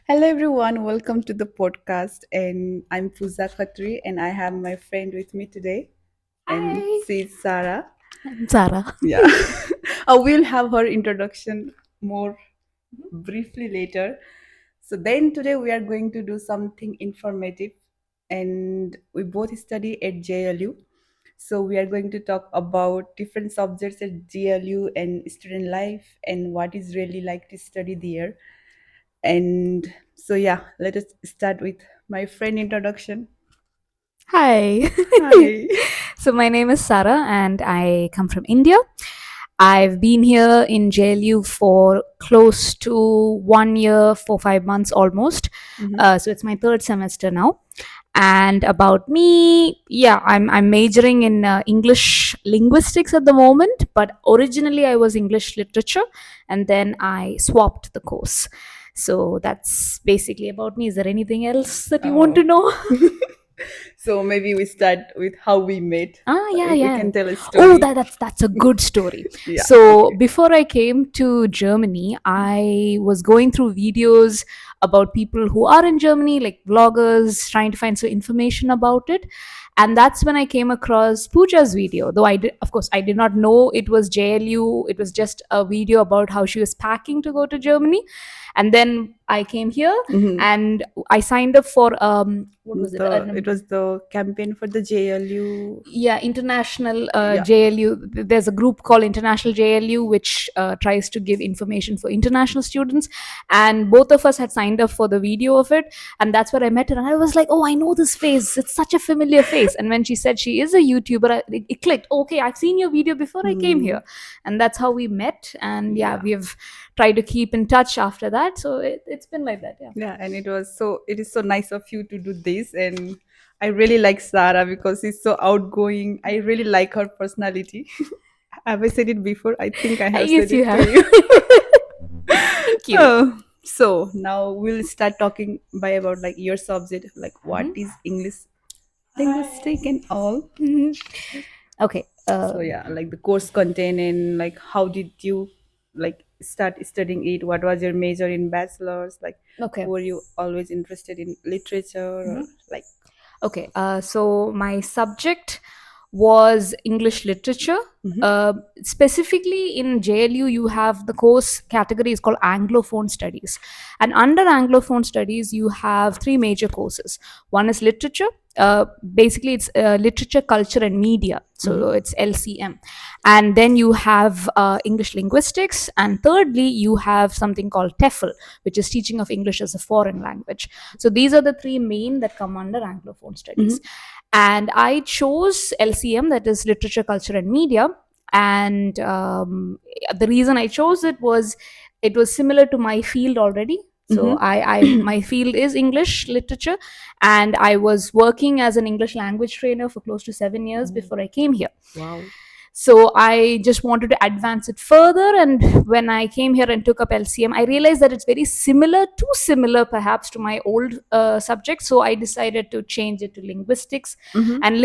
Hello everyone, welcome to the podcast. And I'm Puza Khatri, and I have my friend with me today, and Hi, she's Sarah. I'm Zara. Yeah, we'll have her introduction more briefly later. So then today we are going to do something informative, and we both study at JLU. So we are going to talk about different subjects at JLU and student life and what is really like to study there. And so, yeah, let us start with my friend introduction. Hi. Hi. So, my name is Sarah and I come from India. I've been here in JLU for close to 1 year, 4 5 months almost. Mhm. So, it's my third semester now. And about me, yeah, I'm majoring in English linguistics at the moment, but originally I was English literature and then I swapped the course. So that's basically about me. Is there anything else that you want Oh. to know? So maybe we start with how we met. Ah, yeah, You yeah. can tell a Oh, story. that's a good story. Yeah, So okay. before I came to Germany, I was going through videos about people who are in Germany, like vloggers, trying to find some information about it. And that's when I came across Pooja's video. Though of course, I did not know it was JLU. It was just a video about how she was packing to go to Germany. And then I came here Mhm. and I signed up for what was it? It was the campaign for the JLU. Yeah, international Yeah. JLU. There's a group called International JLU which tries to give information for international students, and both of us had signed up for the video of it, and that's where I met her and I was like, oh, I know this face, it's such a familiar face. And when she said she is a YouTuber, it clicked. Okay, I've seen your video before I came Hmm. here. And that's how we met, and yeah, Yeah. we've tried to keep in touch after that, so it's been like that. Yeah. Yeah, and it is so nice of you to do this. And I really like Sarah because she's so outgoing. I really like her personality. Have I said it before? I think I have said Yes, you it to have. you. Thank you. So now we'll start talking by about like your subject, like what is English linguistic and all. Mhm. Okay. So yeah, like the course content and like how did you like start studying it? What was your major in bachelor's? Like Okay. were you always interested in literature or like Okay, so my subject was English literature. Mhm. Specifically in JLU, you have the course category is called Anglophone Studies. And under Anglophone Studies, you have three major courses. One is literature. Basically, it's literature, culture, and media. So Mhm. it's LCM. And then you have English linguistics. And thirdly, you have something called TEFL, which is teaching of English as a foreign language. So these are the three main that come under Anglophone Mhm. studies. And I chose LCM, that is literature, culture, and media. And the reason I chose it was similar to my field already. So Mhm. my field is English literature, and I was working as an English language trainer for close to 7 years Oh, before I came here. wow. So I just wanted to advance it further. And when I came here and took up LCM, I realized that it's very similar, too similar perhaps to my old subject. So I decided to change it to linguistics. Mhm. And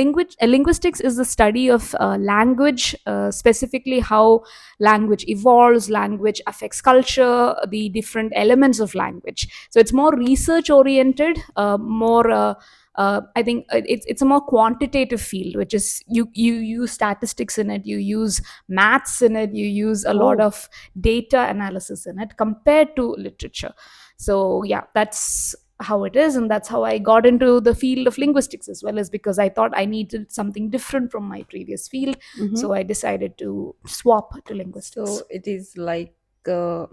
linguistics is the study of language, specifically how language evolves, language affects culture, the different elements of language. So it's more research oriented, more I think it's a more quantitative field, which is you use statistics in it, you use maths in it, you use a lot Oh, of data analysis in it compared to literature. So yeah, that's how it is, and that's how I got into the field of linguistics, as well as because I thought I needed something different from my previous field. mhm. So I decided to swap to linguistics. So it is like uh,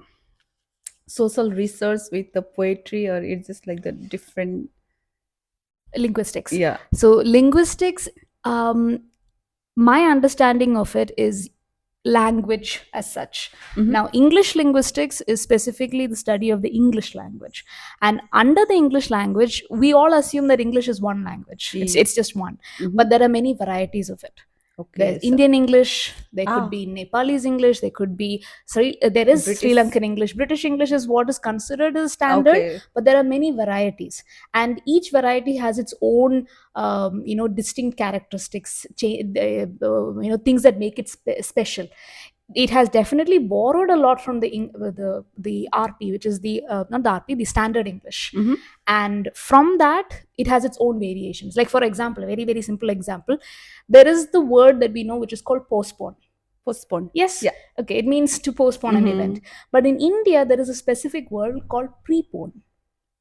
social research with the poetry, or it's just like the different. Linguistics. Yeah. So linguistics, um, my understanding of it is language as such. Mhm. Now, English linguistics is specifically the study of the English language. And under the English language, we all assume that English is one language. She. It's just one. Mhm. But there are many varieties of it. There's Okay. So Indian English, there could ah, be Nepalese English, there could be there is Sri British. Lankan English. British English is what is considered as standard, Okay. but there are many varieties, and each variety has its own distinct characteristics, things that make it special. it has definitely borrowed a lot from the RP, which is the not the RP, the standard English, Mm-hmm. and from that it has its own variations. Like for example, a very very simple example, there is the word that we know which is called postpone. Postpone. Yes, Yeah. okay, it means to postpone an Mm-hmm. event. But in India, there is a specific word called prepone.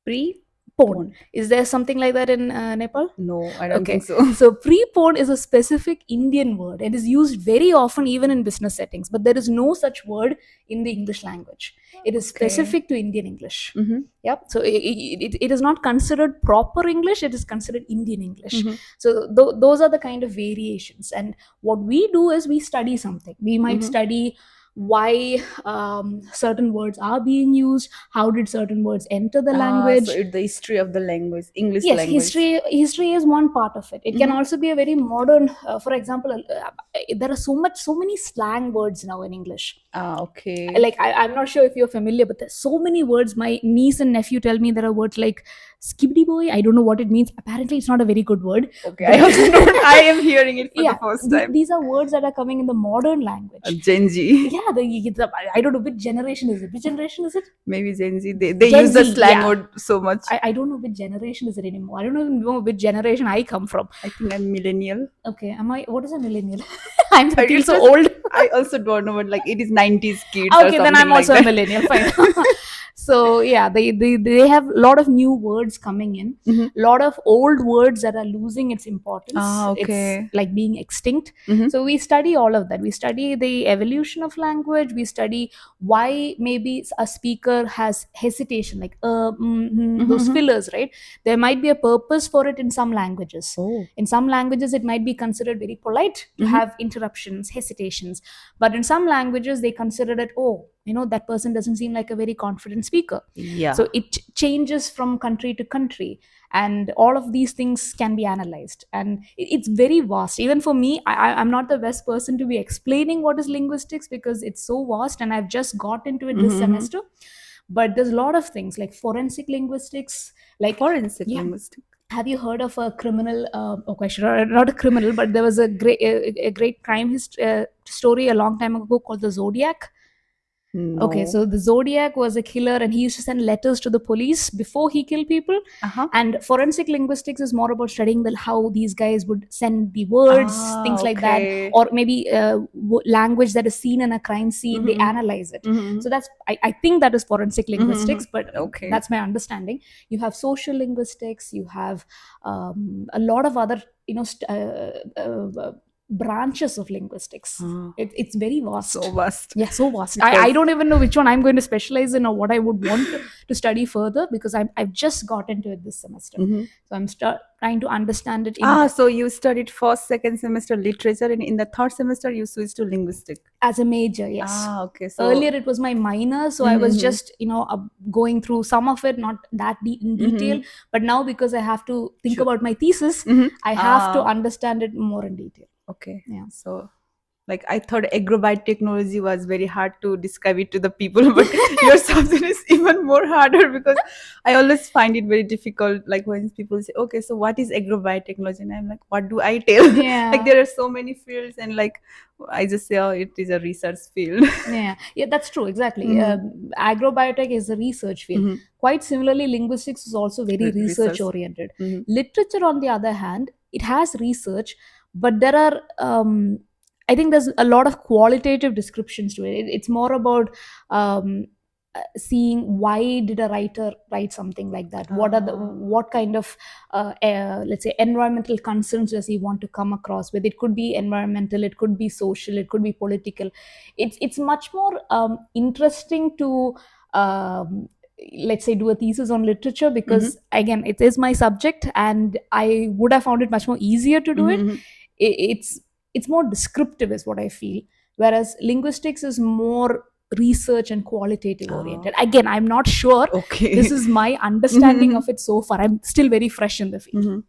Pone. Prepone. Is there something like that in Nepal? No, I don't think Okay, so. so prepone is a specific Indian word. It is used very often even in business settings, but there is no such word in the English language. It is Okay. specific to Indian English. Mm-hmm. Yep. So it is not considered proper English, it is considered Indian English. Mm-hmm. So those are the kind of variations. And what we do is we study something. We might Mm-hmm. study why certain words are being used, how did certain words enter the Ah, so language. it's the history of the language, English Yes, language. history is one part of it. It can Mm-hmm. also be a very modern, for example, there are so many slang words now in English. Ah, okay. Like I'm not sure if you're familiar, but there's so many words. My niece and nephew tell me there are words like skibbity boy. I don't know what it means. Apparently it's not a very good word, Okay, I but also don't. I am hearing it for the yeah, first time. these are words that are coming in the modern language. Gen Z. Yeah, I don't know which generation is it. Which generation is it? Maybe Gen Z. They Gen use the Z. slang Yeah, word so much. I don't know which generation is it anymore. I don't even know which generation I come from. I think I'm millennial. Okay, am I? What is a millennial? I feel It's so just old. I also don't know, but like it is 90s kids or Okay, then something I'm like also a that. millennial. Fine. So yeah, they have a lot of new words coming in, Mm-hmm. a lot of old words that are losing its importance. Ah, It's okay. like being extinct. Mm-hmm. So we study all of that. We study the evolution of language. We study why maybe a speaker has hesitation, like those Mm-hmm. fillers, right? There might be a purpose for it in some languages. Oh. In some languages, it might be considered very polite to Mm-hmm. have interruptions, hesitations. But in some languages, they consider it, oh, that person doesn't seem like a very confident speaker. Yeah. So it changes from country to country. And all of these things can be analyzed. And it's very vast. Even for me, I'm not the best person to be explaining what is linguistics because it's so vast and I've just got into it this Mm-hmm. semester. But there's a lot of things like forensic linguistics, like, Forensic yeah, linguistics. have you heard of a criminal question, or not a criminal, but there was a great crime story a long time ago called the Zodiac? Okay, No. so the Zodiac was a killer and he used to send letters to the police before he killed people. Uh-huh. And forensic linguistics is more about studying how these guys would send the words, Ah, things like that, okay. or maybe language that is seen in a crime scene, they Mm-hmm. analyze it. Mm-hmm. So I think that is forensic Mm-hmm. linguistics, but Okay. that's my understanding. You have social linguistics, you have a lot of other, branches of linguistics. Ah, It's very vast. so vast. Yeah, so vast. I Because don't even know which one I'm going to specialize in or what I would want to study further because I've just got into it this semester. mm-hmm. So I'm trying to understand it in Ah, depth so you studied first, second semester literature, and in the third semester you switched to linguistic. as a major, yes. Ah, okay. Earlier So, it was my minor, so I was mm-hmm. just going through some of it, not that in detail. Mm-hmm. But now because I have to think Sure. about my thesis, Mm-hmm. I have to Ah, understand it more in detail. okay. Yeah. So, like I thought agrobiotechnology was very hard to describe it to the people, but your subject is even more harder because I always find it very difficult. Like when people say, "Okay, so what is agrobiotechnology?" and I'm like, "What do I tell?" Like Yeah. there are so many fields, and like I just say, "Oh, it is a research field." Yeah, that's true. Exactly. Mm-hmm. Agrobiotech is a research field. Mm-hmm. Quite similarly, linguistics is also very research Research. oriented. Mm-hmm. Literature, on the other hand, it has research, but there are, I think, there's a lot of qualitative descriptions to it. It's more about um, seeing why did a writer write something like that. Ah. What kind of let's say environmental concerns does he want to come across with? It could be environmental, it could be social, it could be political. It's much more interesting to let's say do a thesis on literature Mm-hmm. because again it is my subject and I would have found it much more easier to do it. Mm-hmm. It's more descriptive is what I feel, whereas linguistics is more research and qualitative Ah, oriented. Again, I'm not sure, this okay. is my understanding Mm-hmm. of it so far. I'm still very fresh in the field. Mm-hmm.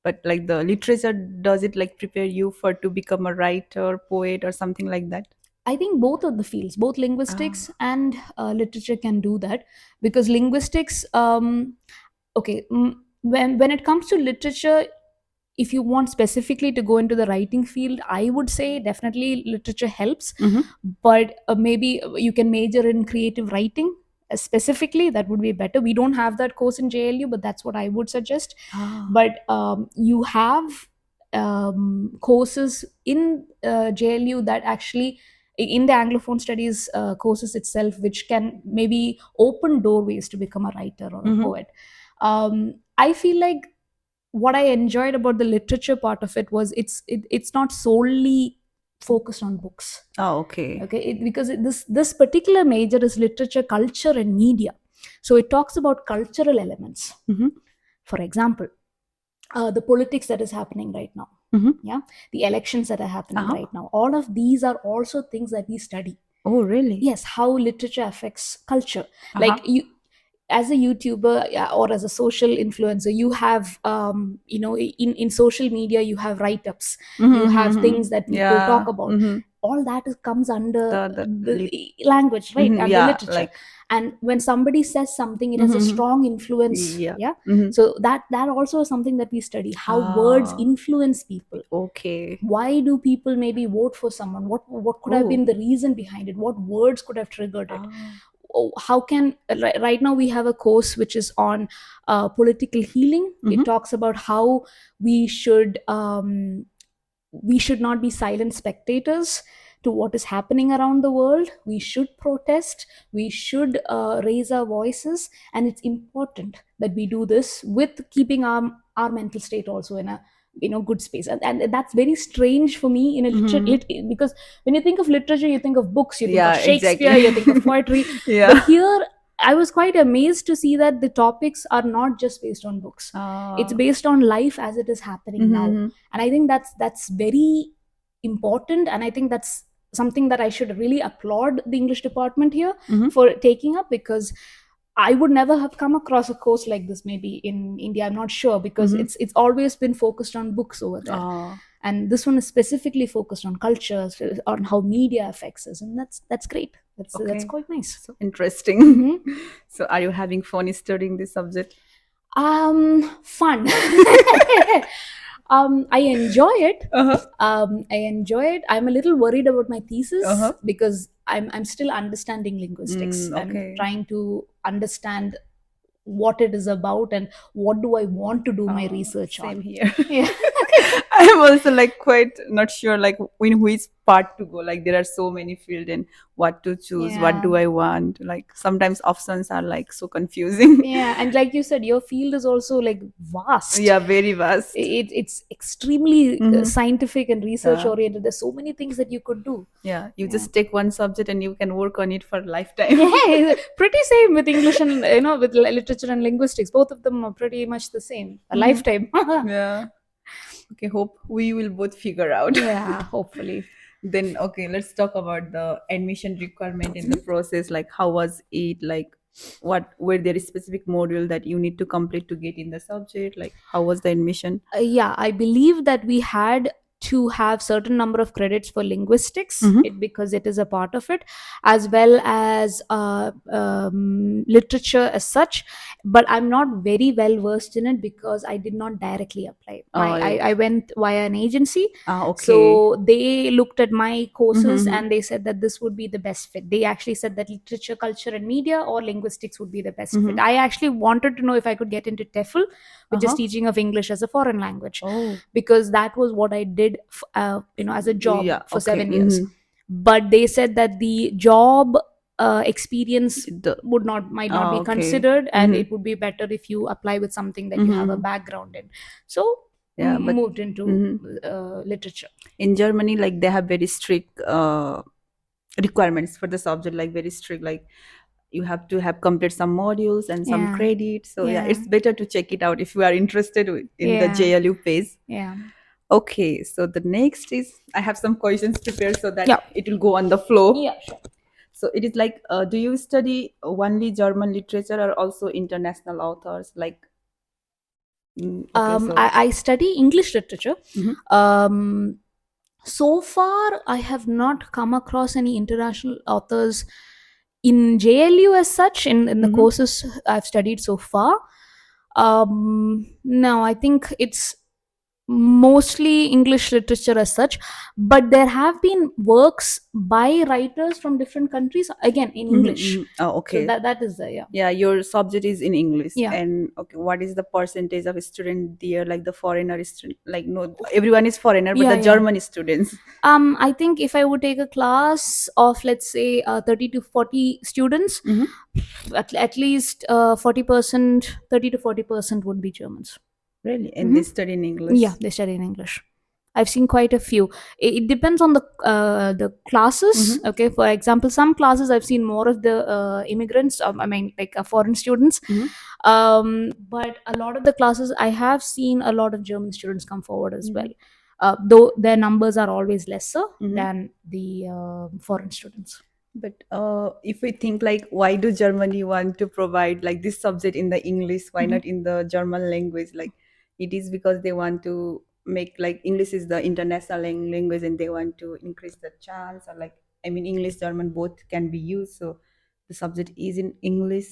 But like the literature, does it like prepare you for to become a writer, poet, or something like that? I think both of the fields, both linguistics Ah. and literature, can do that because linguistics. Okay, when it comes to literature, if you want specifically to go into the writing field, I would say definitely literature helps. Mm-hmm. But maybe you can major in creative writing specifically. That would be better. We don't have that course in JLU, but that's what I would suggest. Ah. But you have courses in JLU that actually, in the Anglophone studies courses itself, which can maybe open doorways to become a writer or a Mm-hmm. poet. I feel like what I enjoyed about the literature part of it was it's not solely focused on books. Oh, okay. Okay, because this particular major is literature, culture, and media. So it talks about cultural elements. Mm-hmm. For example, the politics that is happening right now. Mm-hmm. Yeah, the elections that are happening Uh-huh. right now. All of these are also things that we study. Oh, really? Yes, how literature affects culture. Uh-huh. Like you, as a YouTuber or as a social influencer, you have in social media you have write-ups, Mm-hmm. you have Mm-hmm. things that people Yeah. talk about. Mm-hmm. All that comes under The the language, right? Mm-hmm. And the Yeah, literature. like. And when somebody says something, it has a Mm-hmm. strong influence. Yeah. Yeah. Mm-hmm. So that also is something that we study, how words Ah, influence people. okay. Why do people maybe vote for someone? What could have Oh. been the reason behind it? What words could have triggered it? Ah. How can right now we have a course which is on political healing. Mm-hmm. It talks about how we should not be silent spectators to what is happening around the world. We should protest, we should raise our voices, and it's important that we do this with keeping our mental state also in a good space. And that's very strange for me in a Mm-hmm. because when you think of literature, you think of books, you think Yeah, of Shakespeare, exactly. you think of poetry. Yeah. But here I was quite amazed to see that the topics are not just based on books. It's based on life as it is happening now. Mm-hmm. And I think that's very important, and I think that's something that I should really applaud the English department here Mm-hmm. for taking up, because I would never have come across a course like this maybe in India. I'm not sure, because Mm-hmm. it's always been focused on books over there. Ah. And this one is specifically focused on culture, on how media affects us, and that's great. That's Okay. quite nice. So interesting. Mhm. So, are you having fun studying this subject? Fun. I enjoy it. Uh-huh. I enjoy it. I'm a little worried about my thesis Uh-huh. because I'm still understanding linguistics. I'm Okay. trying to understand what it is about and what do I want to do my research Same on. here. Yeah. I'm also like quite not sure like in which part to go. Like there are so many fields and what to choose, what do I want. Like sometimes options are like so confusing. Yeah, and like you said, your field is also like vast. Yeah, very vast. It's extremely scientific and research Yeah. oriented. There's so many things that you could do. Yeah, you just take one subject and you can work on it for a lifetime. Yeah, pretty same with English and with literature and linguistics. Both of them are pretty much the same. A lifetime. Yeah. Okay, hope we will both figure out. Yeah, hopefully. Then okay, let's talk about the admission requirement in the process. Like how was it? Like what were there specific module that you need to complete to get in the subject? Like how was the admission? Yeah, I believe that we had to have certain number of credits for linguistics, because it is a part of it, as well as literature as such. But I'm not very well versed in it because I did not directly apply. I went via an agency. Okay. So they looked at my courses and they said that this would be the best fit. They actually said that literature, culture, and media or linguistics would be the best fit. I actually wanted to know if I could get into TEFL, which is teaching of English as a foreign language, because that was what I did as a job for 7 years. But they said that the job experience might not be considered, and it would be better if you apply with something that you have a background in. So moved into literature. In Germany, like they have very strict requirements for the subject, like very strict, like you have to have complete some modules and some credits. So yeah, it's better to check it out if you are interested in the JLU page. Yeah. Okay, so the next is I have some questions prepared so that it will go on the flow. Yeah, sure. So it is like, do you study only German literature or also international authors? Like, I study English literature. So far, I have not come across any international authors in JLU as such, in the courses I've studied so far. No, I think it's mostly English literature as such, but there have been works by writers from different countries again in English. Oh, So okay. that is the, yeah. Yeah, your subject is in English, Yeah. and okay, what is the percentage of student there, like the foreigner student? Like, no, everyone is foreigner, but Yeah, the yeah. German students. I think if I would take a class of, let's say, 30 to 40 students, at least 40%, 30 to 40% would be Germans. Really, and Hmm. they study in Yeah, English. they study in English. I've seen quite a few. It depends on the classes. Okay, for example, some classes I've seen more of the immigrants. I mean, like foreign students. But a lot of the classes I have seen a lot of German students come forward as well. Though their numbers are always lesser than the foreign students. But if we think like, why do Germany want to provide like this subject in the English? Why not in the German language? Like, it is because they want to make like English is the international language, and they want to increase the chance. Or like, I mean, English, German both can be used. So the subject is in English.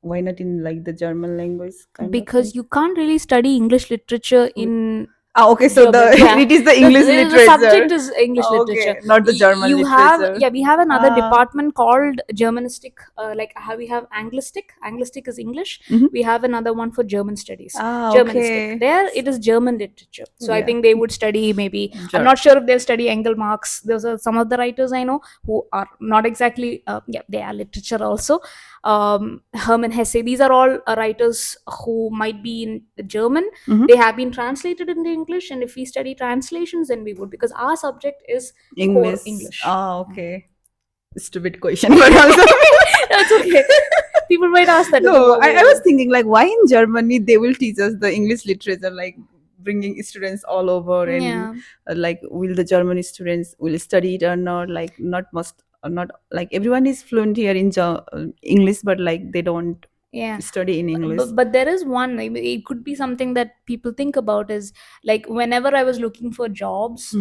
Why not in like the German language kind of thing? Because you can't really study English literature in Ah, okay. So the German. Yeah, it is the the, English the literature. subject is English Ah, literature. okay, not the German You have, literature. yeah, we have another Ah. department called Germanistic. Like how we have Anglistic. Anglistic is English. We have another one for German studies. Ah, Germanistic. okay. There it is German literature. So I Yeah. think they would study maybe. I'm Ger- not sure if they'll study Engel Marx. Those are some of the writers I know who are not exactly. Yeah, they are literature also. Hermann Hesse. These are all writers who might be in German. They have been translated into English, and if we study translations, then we would, because our subject is core English. English. Ah, okay. Stupid question, but also That's okay. People might ask that. Okay, no. I was thinking like, why in Germany they will teach us the English literature, like bringing students all over, and Yeah, like, will the German students will study it or not? Like, not must or not, like everyone is fluent here in English, but like they don't yeah. study in English. But there is one, I mean, it could be something that people think about is like whenever I was looking for jobs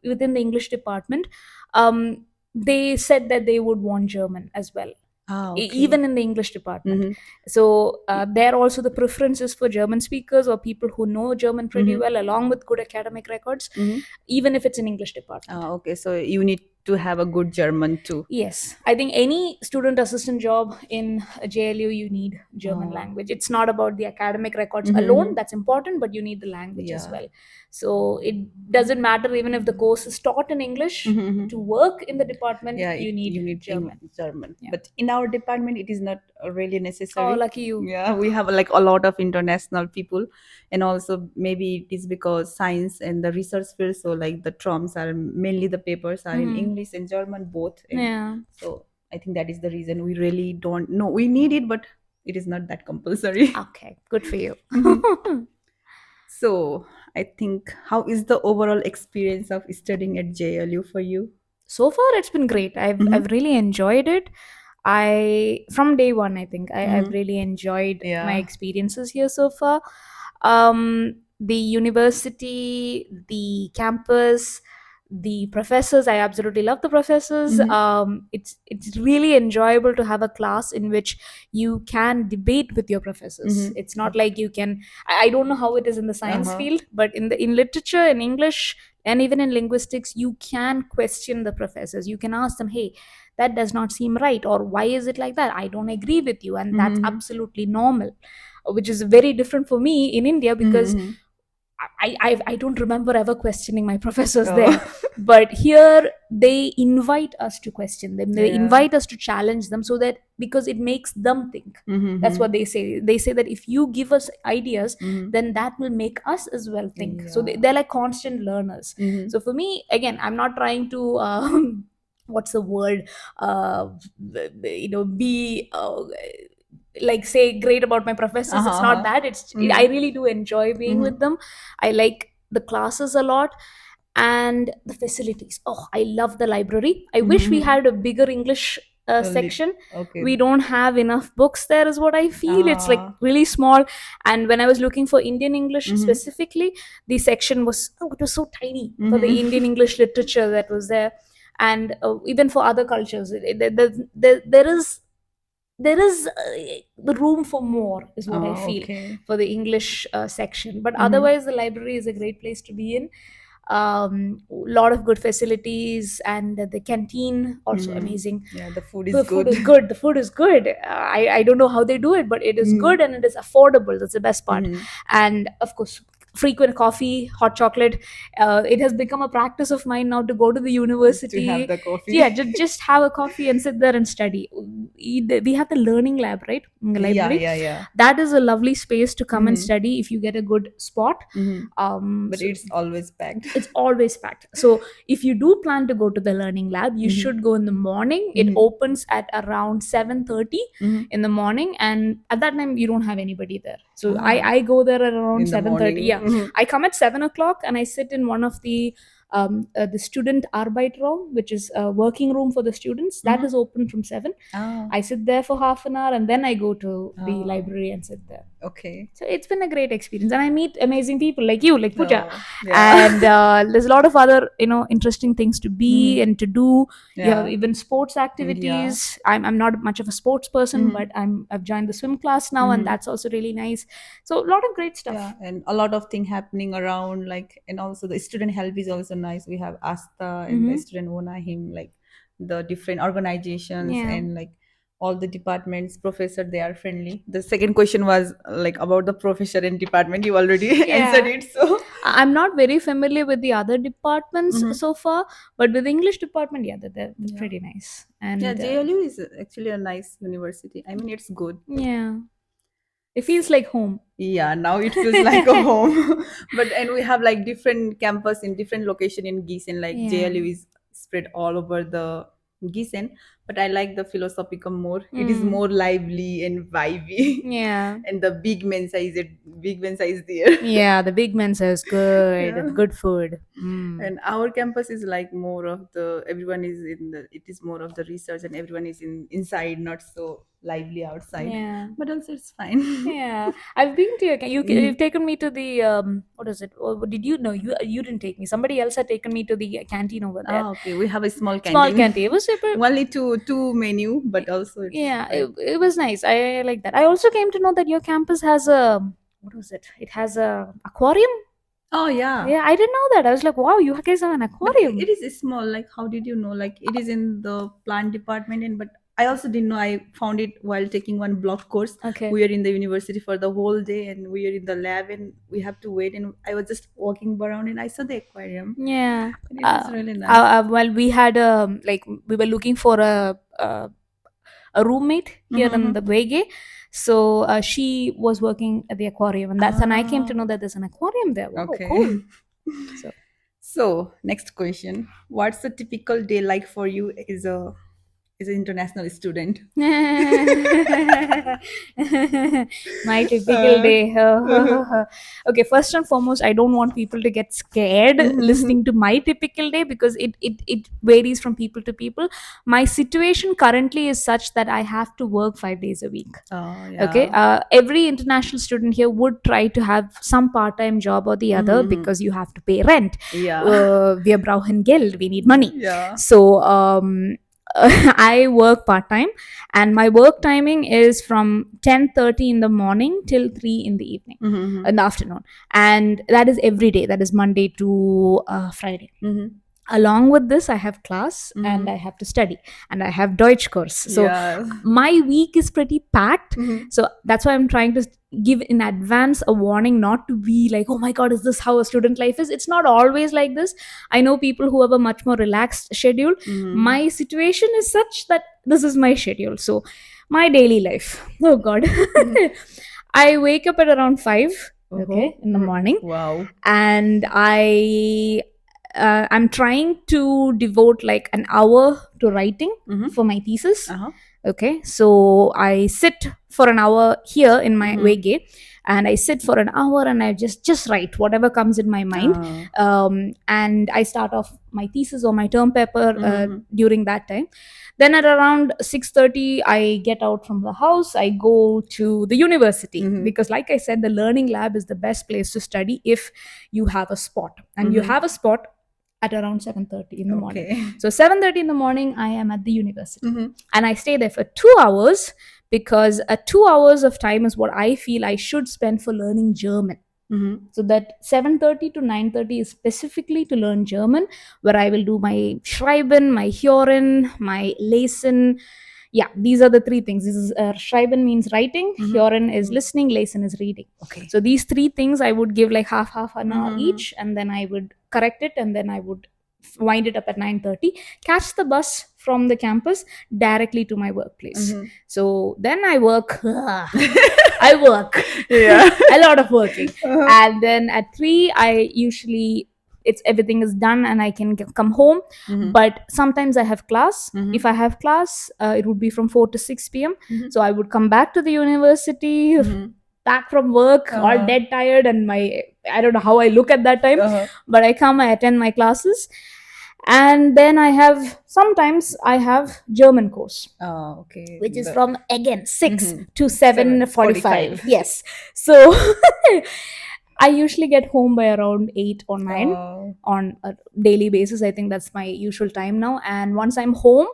within the English department, um, they said that they would want German as well, Ah, okay. even in the English department. So there also the preference is for German speakers or people who know German pretty well, along with good academic records, even if it's an English department. Ah, okay. So you need to have a good German too. Yes, I think any student assistant job in a JLU, you need German Oh. language. It's not about the academic records alone, that's important, but you need the language as Yeah. well. So it doesn't matter even if the course is taught in English, to work in the department, Yeah, you need you need German. German. Yeah. But in our department, it is not really Oh, necessary. lucky you. Yeah, we have like a lot of international people, and also maybe it is because science and the research field. So like the terms are mainly the papers are in English and German both, and Yeah. so I think that is the reason we really don't know. We need it, but it is not that compulsory. Okay, good for you. So I think, how is the overall experience of studying at JLU for you? So far it's been great. I've really enjoyed it. I from day one, I think I've really enjoyed my Yeah. experiences here so far. The university, the campus, the professors, I absolutely love the professors. It's really enjoyable to have a class in which you can debate with your professors. It's not like you can. I don't know how it is in the science Uh-huh. field, but in literature, in English, and even in linguistics, you can question the professors. You can ask them, hey, that does not seem right, or why is it like that? I don't agree with you, and that's absolutely normal, which is very different for me in India because I don't remember ever questioning my professors there. Oh. But here they invite us to question them. They Yeah. invite us to challenge them, so that because it makes them think. That's what they say. They say that if you give us ideas, then that will make us as well think. So Yeah. they're like constant learners. So for me, again, I'm not trying to what's the word? Be like say great about my professors. It's not that. I really do enjoy being with them. I like the classes a lot, and the facilities. Oh, I love the library. I wish we had a bigger English section. Okay. We don't have enough books there, is what I feel. It's like Ah. really small. And when I was looking for Indian English specifically, the section was, oh, it was so tiny for the Indian English literature that was there. And even for other cultures, there is there is the room for more, is what I Oh, feel, okay. for the English section. But Mm-hmm. otherwise, the library is a great place to be in. Lot of good facilities, and the canteen also Mm-hmm. amazing. Yeah, the food is The food good. is good. The food is good. I don't know how they do it, but it is Mm-hmm. good and it is affordable. That's the best part. Mm-hmm. And of course, frequent coffee, hot chocolate. It has become a practice of mine now to go to the To have university. the Yeah, coffee. just have a coffee and sit there and study. We have the learning lab, right, in the Yeah, library. yeah, yeah. That is a lovely space to come and Mm-hmm. study if you get a good spot. Mm-hmm. But So it's always packed. it's always packed. So if you do plan to go to the learning lab, you Mm-hmm. should go in the morning. It Mm-hmm. opens at around 7:30 Mm-hmm. in the morning, and at that time you don't have anybody there. So i Ah, i go there at around in the 7:30. morning. Yeah, Mm-hmm. I come at 7 o'clock and I sit in one of the student arbeit room, which is a working room for the students. That Mm-hmm. is open from 7. Ah, I sit there for half an hour and then I go to the oh, library and sit there. okay. So it's been a great experience, and I meet amazing people like you, like Pooja, Oh, yeah. and there's a lot of other interesting things to be Mm-hmm. and to do. You have Yeah. even sports Yeah. activities. I'm not much of a sports person, Mm-hmm. but I've joined the swim class now, and Mm-hmm. that's also really nice. So a lot of great Yeah, stuff. and a lot of thing happening around, like, and also the student help is also nice. We have Asta and the Mm-hmm. student Ona him, like the different organizations Yeah. and like all the departments, professor, they are friendly. The second question was like about the professor and department. You already answered Yeah. it, so. I'm not very familiar with the other departments Mhm. so far, but with the English department, yeah, they're Yeah, pretty nice. yeah. And JLU is actually a nice university. I mean, it's good. yeah, it feels like home. Yeah, now it feels like a home. But and we have like different campus in different location in Gießen. Like Yeah. JLU is spread all over the Gießen, but I like the philosophical more. It is Mm. more lively and vibey, Yeah. and the big Mensa is there. Yeah, the big man says Yeah. good, good food. Mm. And our campus is like more of the everyone is in the it is more of the research and everyone is in inside, not so lively outside. Yeah. But also it's fine. Yeah, I've been to Mhm. you've taken me to the what is it? Or did you know you didn't take me? Somebody else had taken me to the canteen over there. Ah, okay. We have a small Small canteen. canteen. It was super. Only two menu, but also it's Yeah, like it was nice. I like that. I also came to know that your campus has a what was it? It has a aquarium. oh yeah. Yeah, I didn't know that. I was like, wow, you guys have an But aquarium. it is small. Like how did you know? Like it is in the plant department, and but I also didn't know. I found it while taking one block course. Okay. We are in the university for the whole day, and we are in the lab, and we have to wait. And I was just walking around, and I saw the aquarium, Yeah. and it was really nice. Well, we had like we were looking for a roommate here in the Mm-hmm. Wege. So she was working at the aquarium, and that's when I came to Ah, know that there's an aquarium there. Wow, okay. cool. So So next question: what's a typical day like for you as an international student? my typical Uh, day. Okay, first and foremost, I don't want people to get scared mhm. listening to my typical day, because it varies from people to people. My situation currently is such that I have to work 5 days a week. Oh Okay, yeah. every international student here would try to have some part-time job or the other, Mm-hmm. because you have to pay rent. Yeah. Wir brauchen Geld, we need money. Yeah. So I work part-time, and my work timing is from 10:30 in the morning till 3 in the evening, Mm-hmm. in the afternoon, and that is every day. That is Monday to Friday. Mm-hmm. Along with this, I have class and Mm-hmm. I have to study, and I have Deutsch course. So Yeah. my week is pretty packed. Mm-hmm. So that's why I'm trying to give in advance a warning, not to be like, oh my god, is this how a student life is? It's not always like this. I know people who have a much more relaxed schedule. Mm-hmm. My situation is such that this is my schedule. So my daily life, oh god. I wake up at around 5, Oh. okay, in the morning, Wow. and I'm trying to devote like an hour to writing Mm-hmm. for my thesis. Uh-huh. Okay, so I sit for an hour here in my Mm-hmm. Wege, and I sit for an hour and I just write whatever comes in my mind. And I start off my thesis or my term paper Mm-hmm. during that time. Then at around 6:30, I get out from the house. I go to the university, Mm-hmm. because, like I said, the learning lab is the best place to study if you have a spot, and you Mm-hmm. have a spot at around 7:30 in the morning. Okay. So 7:30 in the morning, I am at the university, Mm-hmm. and I stay there for 2 hours because 2 hours of time is what I feel I should spend for learning German. So that 7:30 to 9:30 is specifically to learn German, where I will do my Schreiben, my Hören, my Lesen. Yeah, these are the three things. This is Schreiben means writing, Hören is listening, Lesen is reading. Okay. So these three things I would give like half an hour each, and then I would correct it, and then I would wind it up at 9:30, catch the bus from the campus directly to my workplace. So then I work. I work. Yeah. A lot of working. And then at 3, I usually everything is done and I can come home. But sometimes I have class. If I have class, it would be from 4 to 6 p.m. So I would come back to the university, back from work, all dead tired, and I don't know how I look at that time, but I come, I attend my classes, and then sometimes I have German course. Oh, okay. Which is from again 6 to 7:45. Yes. So I usually get home by around 8 or 9 on a daily basis. I think that's my usual time now. And once I'm home,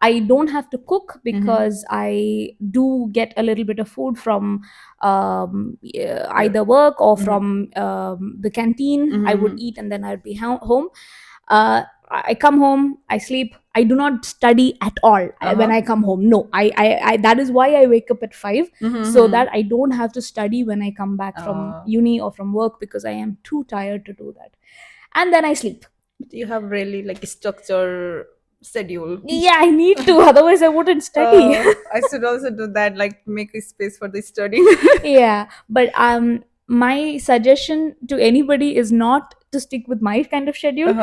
I don't have to cook because I do get a little bit of food from either work or from the canteen. I would eat and then I'd be home. I come home, I sleep. I do not study at all when I come home. No, I that is why I wake up at 5, so that I don't have to study when I come back from uni or from work, because I am too tired to do that. And then I sleep. You have really like a structure schedule. Yeah, I need to, otherwise I wouldn't study. I should also do that, like make a space for the studying. Yeah, but my suggestion to anybody is not to stick with my kind of schedule.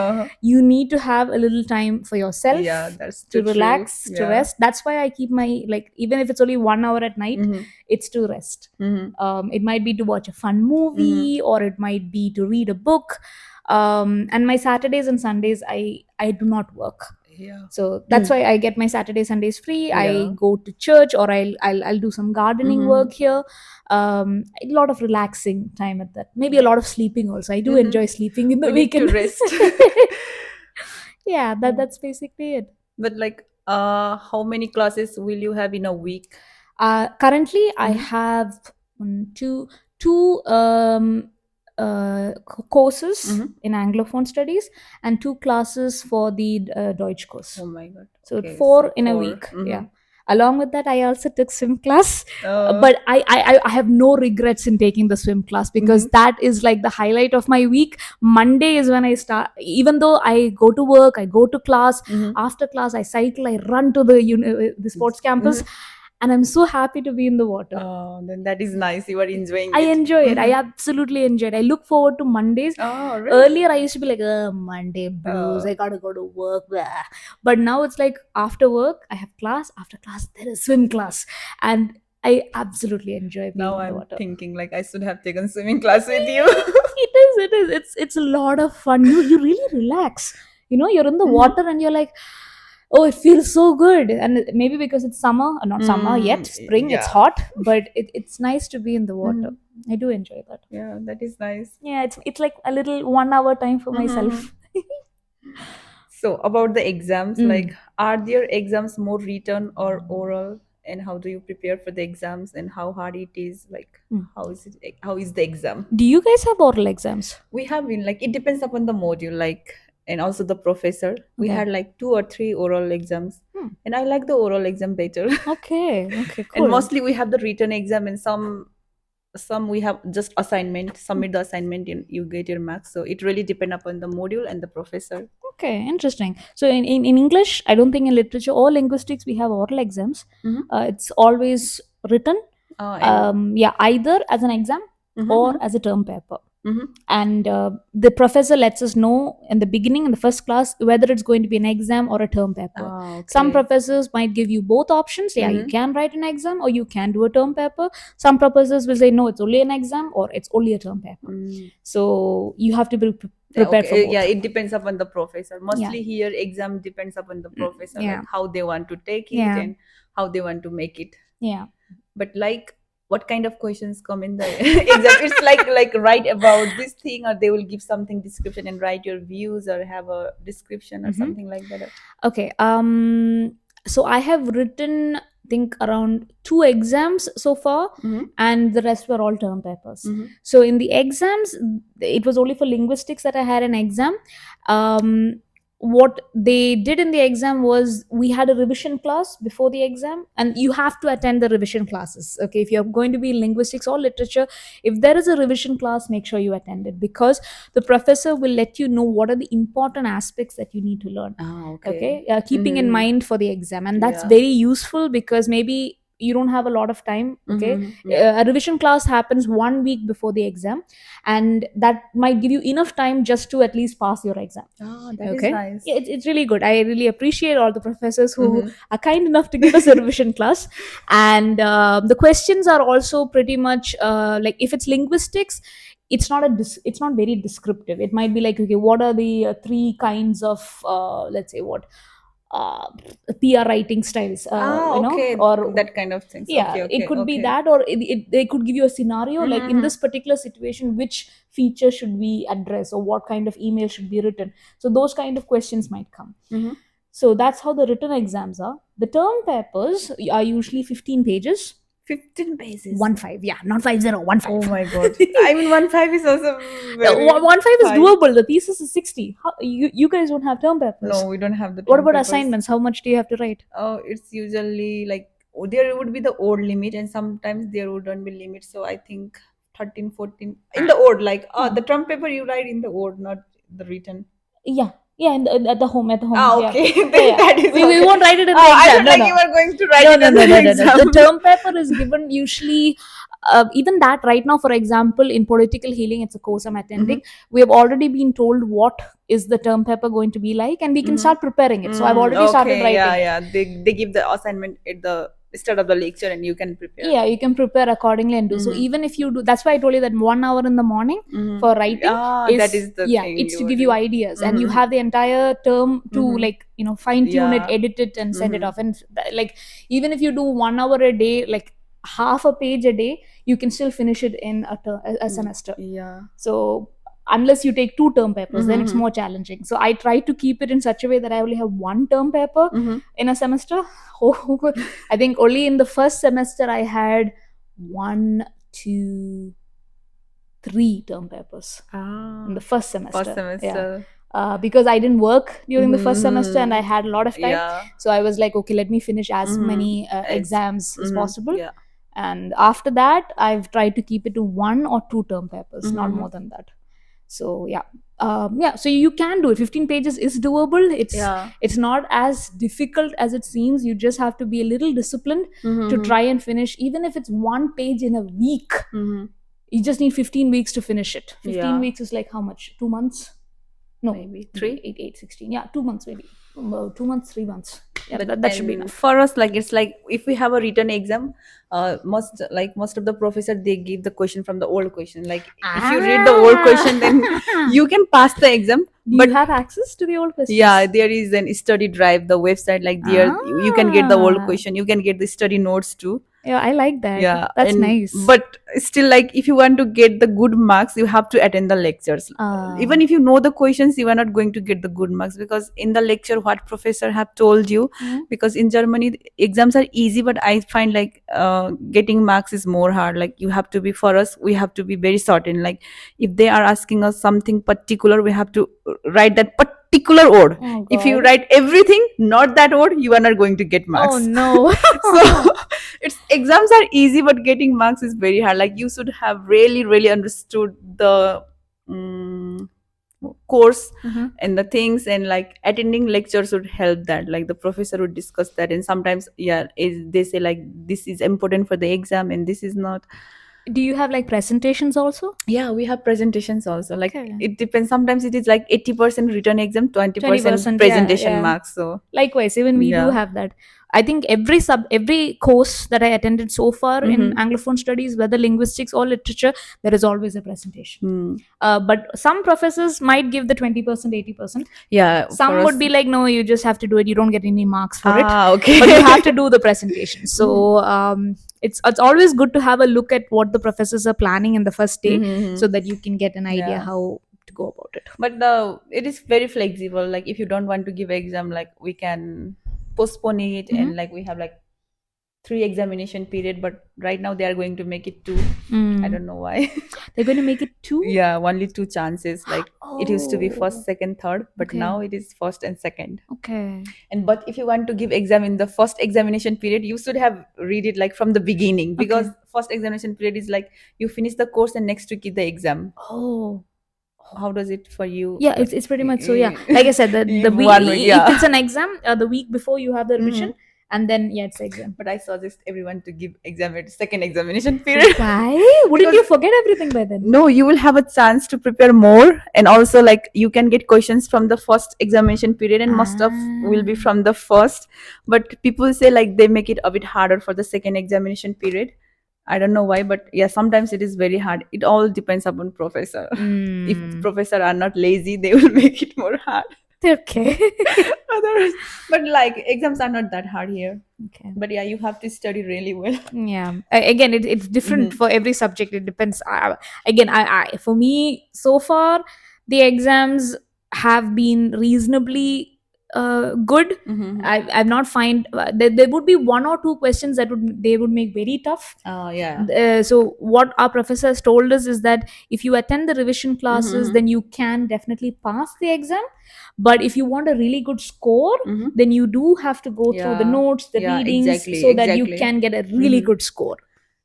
You need to have a little time for yourself. Yeah, that's to relax, to rest. That's why I keep my, like, even if it's only 1 hour at night, it's to rest. It might be to watch a fun movie, or it might be to read a book. And my Saturdays and Sundays, I do not work. Yeah. So that's why I get my Saturdays, Sundays free. I go to church, or I'll do some gardening work here. A lot of relaxing time at that. Maybe a lot of sleeping also. I do enjoy sleeping in the weekend. To rest. Yeah, that's basically it. But like, how many classes will you have in a week? Currently, I have two courses in Anglophone studies and 2 classes for the Deutsch course. Oh my god! So 4 in a week. Yeah. Along with that, I also took swim class, but I have no regrets in taking the swim class, because that is like the highlight of my week. Monday is when I start. Even though I go to work, I go to class. After class, I cycle, I run to the sports campus. And I'm so happy to be in the water. Oh, then that is nice. You are enjoying it. I enjoy it. I absolutely enjoy it. I look forward to Mondays. Oh, really? Earlier, I used to be like, Monday blues. I gotta go to work. Blah. But now it's like, after work, I have class. After class, there is swim class. And I absolutely enjoy being now in the I'm water. thinking like I should have taken swimming class with you. It is. It's a lot of fun. You really relax. You're in the water and you're like, oh, it feels so good. And maybe because it's summer, not summer yet, spring, it's hot, but it's nice to be in the water. I do enjoy that. Yeah, that is nice. Yeah, it's like a little 1 hour time for myself. So about the exams, like, are there exams more written or oral? And how do you prepare for the exams, and how hard it is? Like, how is the exam? Do you guys have oral exams? We have been, like, it depends upon the module, like, and also the professor. We had like 2 or 3 oral exams, and I like the oral exam better. Okay, cool. And mostly we have the written exam, and some we have just assignment. Submit the assignment and you get your marks. So it really depends upon the module and the professor. Okay, interesting. So in English, I don't think in literature or linguistics we have oral exams. It's always written. Either as an exam or as a term paper. And the professor lets us know in the beginning, in the first class, whether it's going to be an exam or a term paper. Some professors might give you both options. Yeah, you can write an exam or you can do a term paper. Some professors will say, no, it's only an exam or it's only a term paper. So you have to be prepared for both. Yeah, it depends upon the professor. Mostly here, exam depends upon the professor, like how they want to take it and how they want to make it. Yeah. But like, what kind of questions come in the exam? It's like write about this thing, or they will give something description and write your views, or have a description or something like that. Okay. So I have written think around 2 exams so far, Mm-hmm. and the rest were all term papers. Mm-hmm. So in the exams, it was only for linguistics that I had an exam. What they did in the exam was we had a revision class before the exam, and you have to attend the revision classes. Okay, if you're going to be in linguistics or literature, if there is a revision class, make sure you attend it, because the professor will let you know what are the important aspects that you need to learn. Ah, okay. Okay, keeping in Mm-hmm. mind for the exam, and that's Yeah. very useful because maybe you don't have a lot of time. Okay, Mm-hmm. Yeah. a revision class happens 1 week before the exam, and that might give you enough time just to at least pass your exam. Ah, that is Okay, nice. yeah, it's really good. I really appreciate all the professors who Mm-hmm. are kind enough to give us a revision class. And the questions are also pretty much like, if it's linguistics, it's not very descriptive. It might be like, okay, what are the three kinds of let's say what uh, PR writing styles, Ah, okay. or That kind of things. yeah, Okay, it okay, could be okay. that, or they could give you a scenario like, in Mm-hmm. this particular situation, which feature should we address, or what kind of email should be written. So those kind of questions might come. Mm-hmm. So that's how the written exams are. The term papers are usually 15 pages. 15 pages. 1 5, yeah, not 50, 1 5. Oh my God. I mean, 1.5 is also very 1 5 is high. doable. The thesis is 60. You guys don't have term papers. No, we don't have the What term about papers. assignments? How much do you have to write? It's usually like, there would be the odd limit, and sometimes there wouldn't be limit. So I think 13, 14 in the odd, like, Huh. the term paper you write in the odd, not the written. Yeah, yeah, at the home, Ah, yeah, okay. yeah, Then yeah. that is We okay. won't write it in the I exam. thought No, like no, you were going to write no, it no, in no, no, the no, no. The exam. term paper is given usually. Even that right now, for example, in political healing, it's a course I'm Mm-hmm. attending. We have already been told what is the term paper going to be like, and we can Mm-hmm. start preparing it. So I've already started Okay, yeah, writing it. yeah. They give the assignment at the start of the lecture, and you can prepare. Yeah, you can prepare accordingly and do so. Mm-hmm. Even if you do, that's why I told you that 1 hour in the morning for Mm-hmm. writing Ah, that is, is the yeah, thing it's you to were give you doing. ideas, and you Mm-hmm. have the entire term to, Mm-hmm. like, fine tune it, Yeah. edit it, and send it Mm-hmm. off. And like, even if you do 1 hour a day, like half a page a day, you can still finish it in a semester. Yeah. So unless you take two term papers, then it's Mm-hmm. more challenging. So I try to keep it in such a way that I only have one term paper Mm-hmm. in a semester. I think only in the first semester I had one, two, three term papers in the Ah, first first semester. Yeah. semester. Because I didn't work during the first semester and I Mm-hmm. had a lot of time. Yeah. So I was like, okay, let me finish as Mm-hmm. many As exams as mm-hmm. possible. Yeah. And after that, I've tried to keep it to 1 or 2 term papers, not Mm-hmm. more than that. So yeah. Yeah, so you can do it. 15 pages is doable. Yeah. It's not as difficult as it seems. You just have to be a little disciplined to Mm-hmm. try and finish, even if it's one page in a week. Mm-hmm. You just need 15 weeks to finish it. 15 Yeah. weeks is like how much? 2 months? No, Maybe maybe 3. 8, 16. Yeah, 2 months maybe. 2 months, 3 months. Yeah, But that should be then enough. for us, like, it's like if we have a written exam, most of the professor, they give the question from the old question. Like, if you read the old question, then Ah! you can pass the exam. Do But you have access to the old questions? yeah, there is an study drive, the website, like, there you can get the old Ah, question, you can get the study notes too. yeah, I like that. Yeah, That's and nice. but still, like, if you want to get the good marks, you have to attend the lectures. Ah. Even if you know the questions, you are not going to get the good marks, because in the lecture what professor have told you, Hmm. because in Germany exams are easy, but I find like getting marks is more hard. Like, you have to be, for us, we have to be very certain. Like, if they are asking us something particular, we have to write that particular word. Oh If you God. write everything not that word, you are not going to get Oh marks. no. So it's, exams are easy, but getting marks is very hard. Like, you should have really really understood the um, course Mhm. and the things, and like attending lectures would help that. Like, the professor would discuss that, and sometimes, yeah, they say like, this is important for the exam and this is not. Do you have like presentations also? Yeah, we have presentations also. Like, Okay. it depends. Sometimes it is like 80% written exam, 20% 20%, yeah, presentation yeah. marks. So Likewise, even we do yeah. have that. I think every course that I attended so far in Mm-hmm. Anglophone studies, whether linguistics or literature, there is always a presentation. Mm. But some professors might give the 20%, 80%. Yeah, for Some us. would be like, no, you just have to do it. You don't get any marks for it, Ah, okay. but you have to do the presentation. So it's always good to have a look at what the professors are planning in the first day, Mm-hmm. so that you can get an idea Yeah. how to go about it. But it is very flexible. Like, if you don't want to give exam, like, we can postpone it, Mhm. and like, we have like 3 examination period, but right now they are going to make it 2. I don't know why. They're going to make it 2? Yeah, only 2 chances. Like it used to be first, Oh, second, third, but okay. now it is first and second. Okay. And but if you want to give exam in the first examination period, you should have read it like from the beginning, because Okay. first examination period is like you finish the course and next week is the exam. Oh. How does it for you? Yeah, it's pretty much so. Yeah, like I said, the week, One week, if it's yeah. an exam, the week before you have the revision, Mhm. and then yeah, it's exam. But I suggest everyone to give exam at second examination period. Why? Wouldn't you forget everything by then? No, you will have a chance to prepare more, and also like you can get questions from the first examination period, and most of will be from the first. But people say like they make it a bit harder for the second examination period. I don't know why, but yeah, sometimes it is very hard. It all depends upon professor. If professor are not lazy, they will make it more hard. Okay. Otherwise, but like exams are not that hard here. Okay. But yeah, you have to study really well. Yeah. Again, it's different for every subject. It depends. Again, for me so far, the exams have been reasonably good. I've not find there would be 1 or 2 questions that they would make very tough. Oh yeah. So what our professor has told us is that if you attend the revision classes, then you can definitely pass the exam. But if you want a really good score, then you do have to go through the Yeah. notes, the Yeah, readings, exactly, so that you exactly. can get a really good score.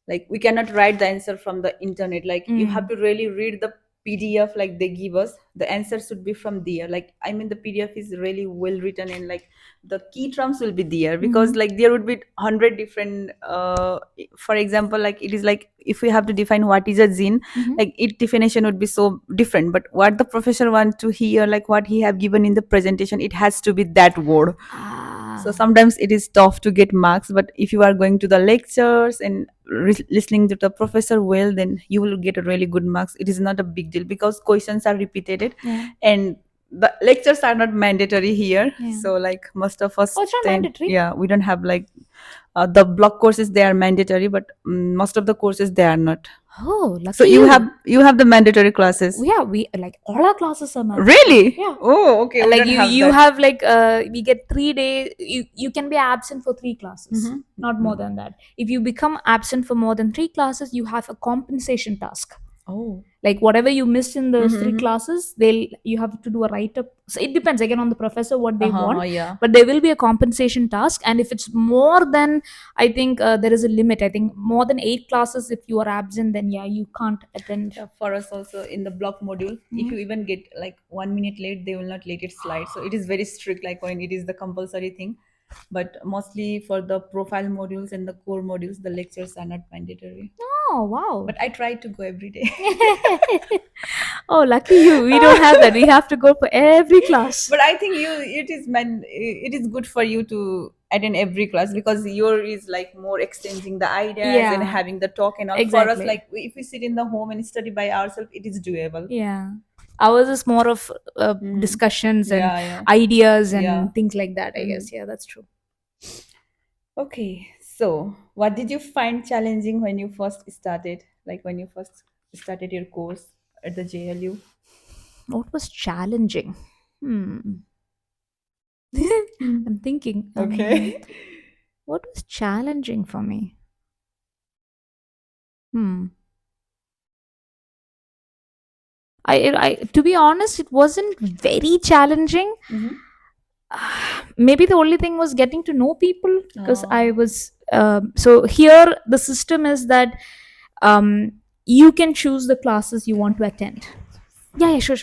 Like we cannot write the answer from the internet. Like you have to really read the PDF like they give us. The answer should be from there. Like I mean the PDF is really well written, and like the key terms will be there, because like there would be 100 different for example, like it is like if we have to define what is a zine, like its definition would be so different, but what the professor want to hear, like what he have given in the presentation, it has to be that word. So sometimes it is tough to get marks, but if you are going to the lectures and listening to the professor well, then you will get a really good marks. It is not a big deal because questions are repeated, and the lectures are not mandatory here. So like most of us Oh, it's not mandatory? yeah, we don't have like the block courses, they are mandatory, but most of the courses they are not. Oh, lucky So you have the mandatory classes. Yeah, we like all our classes are mandatory. Really? Yeah. Oh, okay. We Like don't have you that. have like we get 3 days. You can be absent for 3 classes, not more than that. If you become absent for more than 3 classes, you have a compensation task. Oh. Like whatever you missed in those 3 classes, you have to do a write up. So it depends again on the professor what they want. Yeah. But there will be a compensation task, and if it's more than, I think there is a limit. I think more than 8 classes, if you are absent, then yeah, you can't attend. Yeah, for us also in the block module, if you even get like 1 minute late, they will not let it slide. So it is very strict, like when it is the compulsory thing. But mostly for the profile modules and the core modules, the lectures are not mandatory. Oh wow! But I try to go every day. Oh, lucky you! We don't have that. We have to go for every class. But I think it is good for you to attend every class, because your is like more exchanging the ideas and having the talk and all. For us, Exactly. like if we sit in the home and study by ourselves, it is doable. Yeah. Ours is more of discussions and Yeah. ideas and Yeah. things like that, I guess. Yeah, that's true. Okay, so what did you find challenging when you first started? Like when you first started your course at the JLU? What was challenging? I'm thinking. Okay. What was challenging for me? I to be honest, it wasn't very challenging. Maybe the only thing was getting to know people, because I was so here the system is that you can choose the classes you want to attend. Yeah, sure.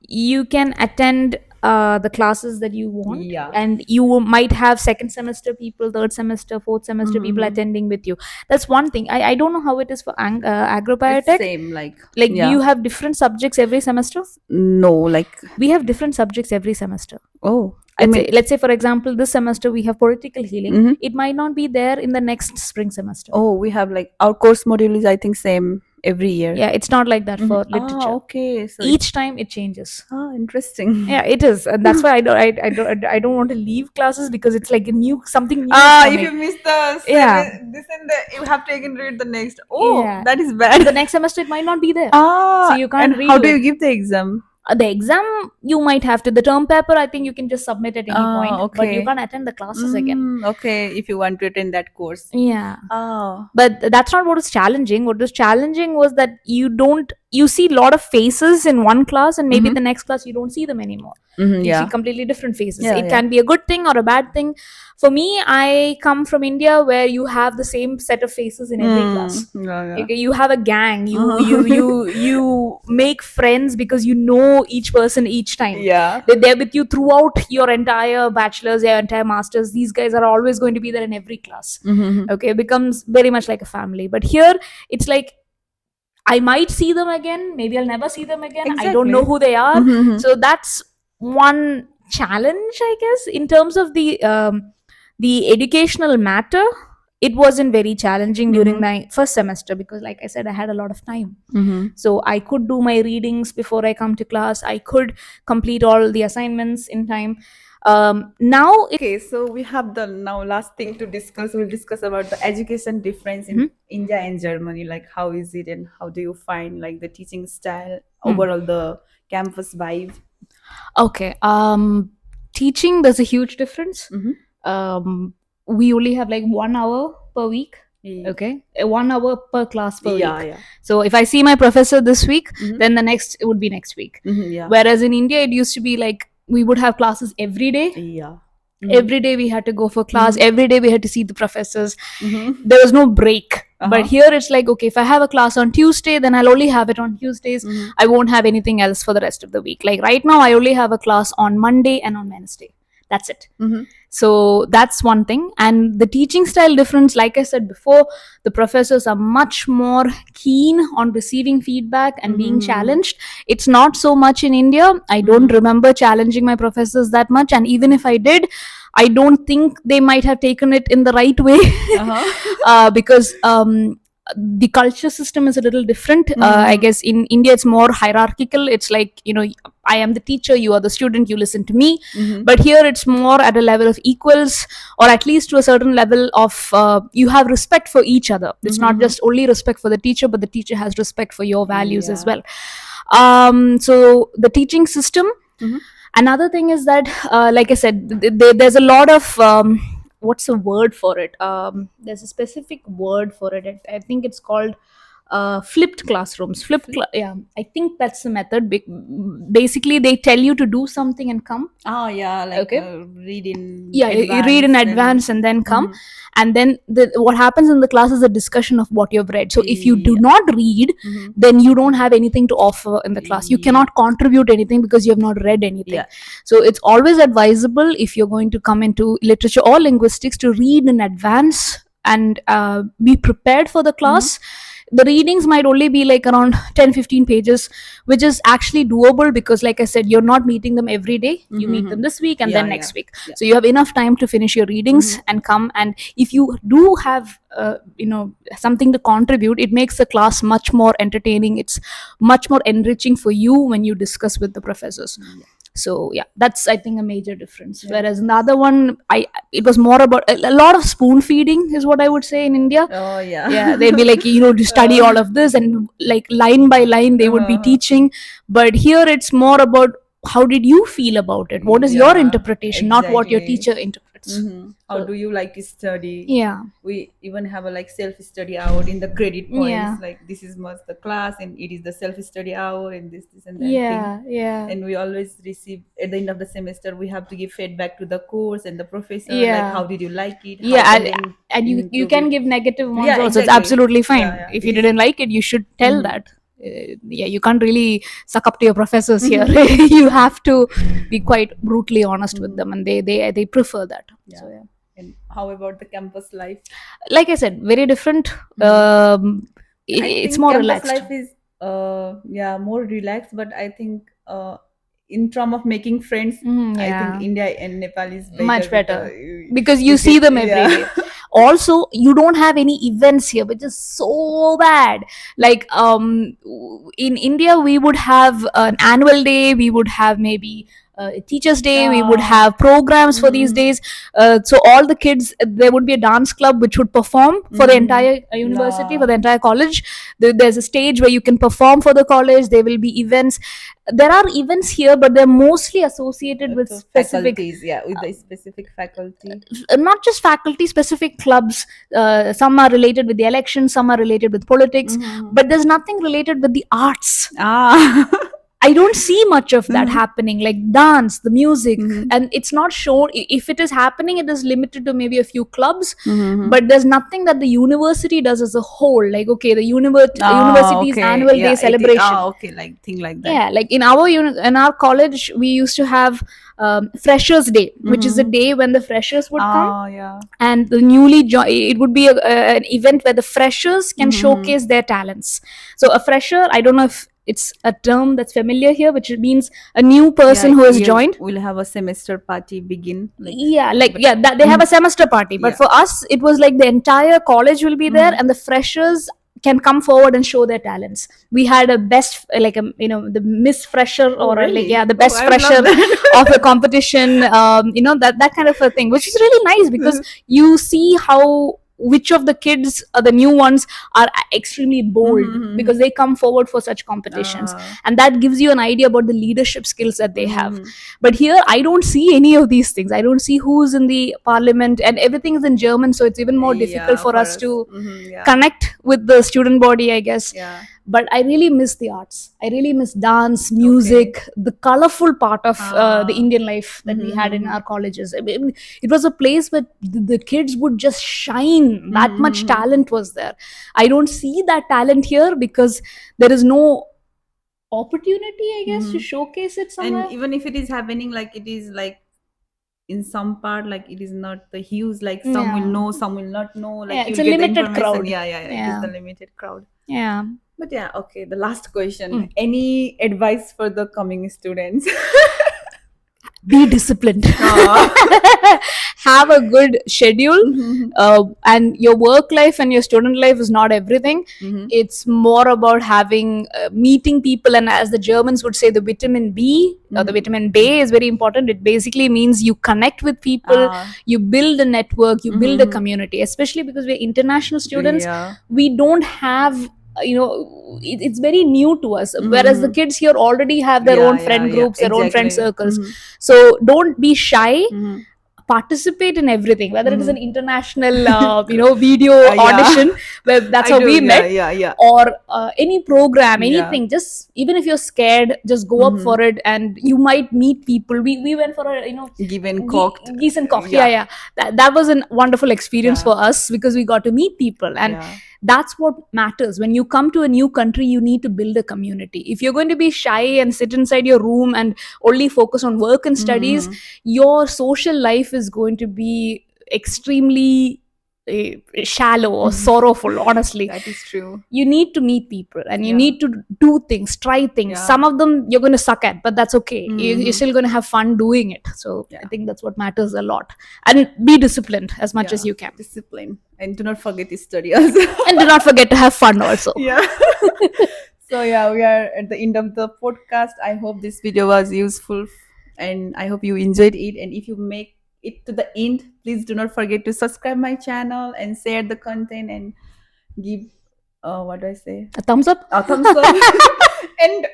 You can attend the classes that you want, and you might have second semester people, third semester, fourth semester people attending with you. That's one thing. I don't know how it is for agrobiotech. Same, like do you have different subjects every semester? No, like We have different subjects every semester. oh, Let's say for example, this semester we have political healing. It might not be there in the next spring semester. oh, we have like our course module is I think same every year. Yeah, it's not like that for literature. Okay, so Each time it changes. interesting. Yeah, it is, and that's why I don't want to leave classes, because it's like something new. If you miss the this and the, you have to again read the next. Oh, Yeah. that is bad. The next semester it might not be there. So you can't and how do redo you it. give the exam? The exam you might have to. The term paper, I think you can just submit at any point, but you Okay. can't attend the classes again. Okay, if you want to attend that course. Yeah. Oh. But that's not what was challenging. What was challenging was that you see a lot of faces in one class, and maybe Mhm. the next class you don't see them anymore. You see Yeah. completely different faces. Yeah, It yeah. can be a good thing or a bad thing. For me, I come from India where you have the same set of faces in every class. Yeah, yeah. Okay, you have a gang. You you Mhm. you you make friends because you know each person each time. Yeah. They're with you throughout your entire bachelor's, your entire master's. These guys are always going to be there in every class. Mhm. Okay, it becomes very much like a family. But here it's like I might see them again, maybe I'll never see them again, I don't know Exactly. who they are. Mhm. So that's one challenge, I guess, in terms of the educational matter. It wasn't very challenging during Mhm. my first semester because, like I said, I had a lot of time. Mhm. So I could do my readings before I come to class. I could complete all the assignments in time. Now Okay, so we have the now last thing to discuss. We'll discuss about the education difference in Mhm. India and Germany. Like, how is it, and how do you find like the teaching style, Hmm. overall the campus vibe? Okay. Teaching, there's a huge difference. Mm-hmm. We only have like 1 hour per week. Okay, 1 hour per class per Yeah, week. yeah. So if I see my professor this week, Mm-hmm. then the next it would be next week. Yeah. Whereas in India, it used to be like we would have classes every day. Yeah. Every day we had to go for class. Mhm. Every day we had to see the professors. Mm-hmm. There was no break. But Uh-huh. here it's like, okay, if I have a class on Tuesday, then I'll only have it on Tuesdays. Mm-hmm. I won't have anything else for the rest of the week. Like right now, I only have a class on Monday and on Wednesday. That's it. Mm-hmm. So that's one thing. And the teaching style difference, like I said before, the professors are much more keen on receiving feedback and being challenged. It's not so much in India. I don't remember challenging my professors that much. And even if I did, I don't think they might have taken it in the right way. Because the culture system is a little different. I guess in India it's more hierarchical. It's like, I am the teacher, you are the student, you listen to me. But here it's more at a level of equals, or at least to a certain level of you have respect for each other. It's not just only respect for the teacher, but the teacher has respect for your values as Yeah. well. So the teaching system. Another thing is that, like I said, there's a lot of what's the word for it? There's a specific word for it. I think it's called flipped classrooms. Yeah, I think that's the method. Basically, they tell you to do something and come. Oh yeah, like Okay. read in Yeah, you read in advance and then come. And then what happens in the class is a discussion of what you've read. So if you do Yeah. not read, then you don't have anything to offer in the class. You cannot contribute anything because you have not read anything. Yeah. So it's always advisable, if you're going to come into literature or linguistics, to read in advance and be prepared for the class. The readings might only be like around 10-15 pages, which is actually doable because, like I said, you're not meeting them every day. You meet them this week and Yeah, then yeah. next week. So you have enough time to finish your readings and come. And if you do have something to contribute, it makes the class much more entertaining. It's much more enriching for you when you discuss with the professors. So yeah, that's, I think, a major difference. Whereas in the other one, it was more about a lot of spoon feeding is what I would say in India. Oh yeah. Yeah, they'd be like, to study all of this, and like line by line they would be teaching. But here it's more about how did you feel about it, what is your Yeah, interpretation, not what your exactly. teacher interprets. How So- do you like to study? Yeah. We even have a like self-study hour in the credit points. Yeah. Like this is much the class, and it is the self-study hour, and this and that Yeah, thing. yeah. And we always receive at the end of the semester, we have to give feedback to the course and the professor. Yeah. Like how did you like it? How Yeah, can they and you improve can it? give negative ones Yeah, also. It's exactly. absolutely fine. Yeah, yeah. If It you is- didn't like it, you should tell that. Yeah, you can't really suck up to your professors here. You have to be quite brutally honest with them, and they prefer that. So yeah. And how about the campus life? Like I said, very different. It's think more campus relaxed. life is more relaxed, but I think in terms of making friends, I Yeah. think India and Nepal is better Much better because, because you see get- them every day. Also, you don't have any events here, which is so bad. Like in India, we would have an annual day, we would have maybe Teachers Day. We would have programs for these days. So all the kids, there would be a dance club which would perform for the entire university, for the entire college. There's a stage where you can perform for the college. There will be events. There are events here, but they're mostly associated with specific faculties, with the specific faculty. Not just faculty, specific clubs. Some are related with the elections, some are related with politics, but there's nothing related with the arts. I don't see much of that happening, like dance, the music, and it's not shown. If it is happening, it is limited to maybe a few clubs, but there's nothing that the university does as a whole. Like, okay, the university's annual day celebration. Like thing like that. Yeah, like in our college, we used to have Freshers Day, which is the day when the freshers would come, and the it would be an event where the freshers can showcase their talents. So a fresher, I don't know if it's a term that's familiar here, which means a new person who has joined. We'll have a semester party begin. They have a semester party, but for us, it was like the entire college will be there, and the freshers can come forward and show their talents. We had a best, the Miss Fresher, or the best fresher of a competition, that kind of a thing, which is really nice because you see how which of the kids, the new ones, are extremely bold because they come forward for such competitions, and that gives you an idea about the leadership skills that they have. But here I don't see any of these things. I don't see who's in the parliament, and everything is in German, so it's even more difficult for us to connect with the student body, I guess. But I really miss the arts. I really miss dance, music, the colorful part of the Indian life that we had in our colleges. I mean, it was a place where the kids would just shine. That much talent was there. I don't see that talent here because there is no opportunity, I guess, to showcase it somewhere. And even if it is happening, like it is like in some part, like it is not the huge, like some will know, some will not know. Like it's a limited crowd. It is the limited crowd. Yeah. But okay, the last question. Any advice for the coming students? Be disciplined. Have a good schedule, and your work life and your student life is not everything. It's more about having meeting people, and as the Germans would say, the vitamin B or the vitamin B is very important. It basically means you connect with people, you build a network, you build a community, especially because we're international students. We don't have, it's very new to us, whereas the kids here already have their own friend groups, their own friend circles. So don't be shy. Participate in everything, whether it is an international video audition where that's how we met, or any program, anything. Just even if you're scared, just go up for it, and you might meet people. We went for a Gießen. That was a wonderful experience for us because we got to meet people, and that's what matters. When you come to a new country, you need to build a community. If you're going to be shy and sit inside your room and only focus on work and studies, your social life is going to be extremely shallow or sorrowful, honestly. That is true. You need to meet people, and you need to do things, try things. Some of them you're going to suck at, but that's okay. You're still going to have fun doing it. So I think that's what matters a lot. And be disciplined as much as you can. Discipline. And do not forget to study also. And do not forget to have fun also. So we are at the end of the podcast. I hope this video was useful, and I hope you enjoyed it. And if you make it to the end, please do not forget to subscribe my channel and share the content and give what do I say? A thumbs up. A thumbs up. And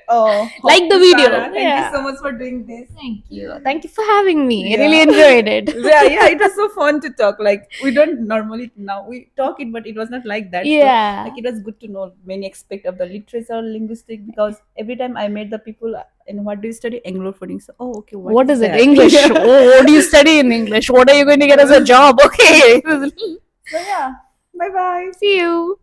like the video. Thank you so much for doing this. Thank you. Thank you for having me. I really enjoyed it. It was so fun to talk. Like we don't normally now we talk it, but it was not like that. Yeah. So, like it was good to know many aspects of the literature, linguistic, because every time I met the people, and what do you study? Anglophonics. So, okay. What is it? English. What do you study in English? What are you going to get as a job? Okay. So bye bye. See you.